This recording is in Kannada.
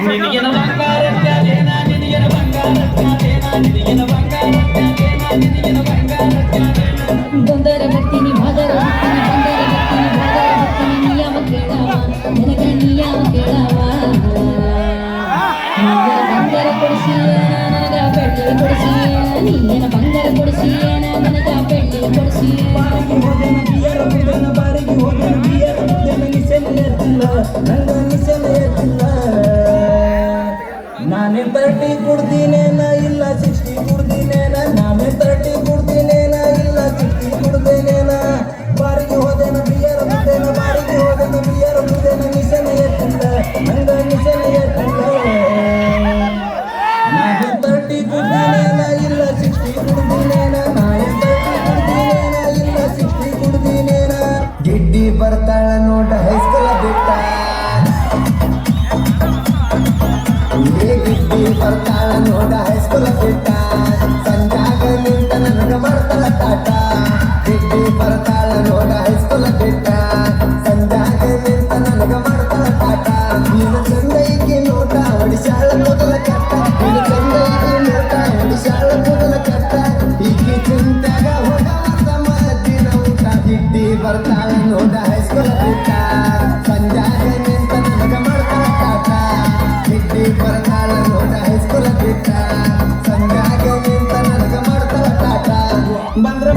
ನಿನಗಿನ ಬಂಗಾರ ತ್ಯಾದೇನ ನಿನಗಿನ ಬಂಗಾರ ತ್ಯಾದೇನ ನಿನಗಿನ ಬಂಗಾರ ತ್ಯಾದೇನ ನಿನಗಿನ ಬಂಗಾರ ತ್ಯಾದೇನ ಬಂದರ ಬರ್ತೀನಿ ಬಾದರ ಬರ್ತೀನಿ ಬಂದರ ಬರ್ತೀನಿ ನಿಯಮ ಕೇಳವ ನನಗ ನಿಯಮ ಕೇಳವ ಬಂಗಾರ ಕೊಡಿಸಿ ನನಗ ಬೆಳ್ಳಿ ಕೊಡಿಸಿ ನೀನ ಬಂಗಾರ ಕೊಡಿಸಿ ನನಗ ಬೆಳ್ಳಿ ಕೊಡಿಸಿ ಬಾರಿಗೆ ಹೋದೆನ ಬಿಯರ ಬಿದ್ದನ ಬಾರಿಗೆ ಹೋದೆನ ಬಿಯರ ಬಿದ್ದನ ನಿಸೆನೆ ಎತ್ತಿಲ್ಲ ನಂಗ ನಿಸೆನೆ ಎತ್ತಿಲ್ಲ ನಾನೇ 30 ಕುಡ್ದಿನೇನ ಇಲ್ಲ 60 ಕುಡ್ದಿನೇನ ನಾನೇ 30 ಕುಡ್ದಿನೇನ ಇಲ್ಲ 60 ಕುಡ್ದಿನೇನ ಬಾರಿಗೆ ಹೋದೆನ ಬಿಯರ ಬಿದ್ದನ ಬಾರಿಗೆ ಹೋದೆನ ಬಿಯರ ಬಿದ್ದನ ನಿಸೆನೆ ಎತ್ತಿಲ್ಲ ನಂಗ ನಿಸೆನೆ ಎತ್ತಿಲ್ಲ ನಾನೇ 30 ಕುಡ್ದಿನೇನ ಇಲ್ಲ 60 ಕುಡ್ದಿನೇನ ನಾನೇ 30 ಕುಡ್ದಿನೇನ ಇಲ್ಲ 60 ಕುಡ್ದಿನೇನ ಗಿಡ್ಡಿ ಬರ್ತಾಳ ನೋಡ ಹೈಸ್ಕೂಲ ಬಿಟ್ಟ ಗಿಡ್ಡಿ ಬರ್ತಾಳ ನೋಡ ಹೈಸ್ಕೂಲ ಬಿಟ್ಟ ಸಂಜಾಗ ನಿಂತ ನನಗ ಮಾಡ್ತಾಳ ತಾಟ ಗಿಡ್ಡಿ ಬರ್ತಾಳ ನೋಡ ಹೈಸ್ಕೂಲ ಬಿಟ್ಟ ಸಂಜಾಗ ನಿಂತ ನನಗ ಮಾಡ್ತಾಳ ತಾಟ ನೀನು ಚಂದೈಗೆ ನೋಟ ಹೊಡಿಸಾಳ ಮೊದಲ ಕಟ್ಟ ನೀನು ಚಂದೈಗೆ ನೋಟ ಹೊಡಿಸಾಳ ಮೊದಲ ಕಟ್ಟ ಈಕೆ ಚಿಂತಾಗ ಹೋಗವಂತ ಮದ್ದಿನ ಊಟ ಗಿಡ್ಡಿ ಬರ್ತಾಳ ನೋಡ ಹೈಸ್ಕೂಲ ಬಿಟ್ಟ ಸಂಜಾಗ ನಿಂತ ನನಗ ಮಾಡ್ತಾಳ ತಾಟ ಗಿಡ್ಡಿ ಬರ್ತಾಳ ನೋಡ ಹೈಸ್ಕೂಲ ಬಿಟ್ಟ ಸಂಜಾಗ ನಿಂತ ನನಗ ಮಾಡ್ತಾಳ ತಾಟ ಬಂದ್ರ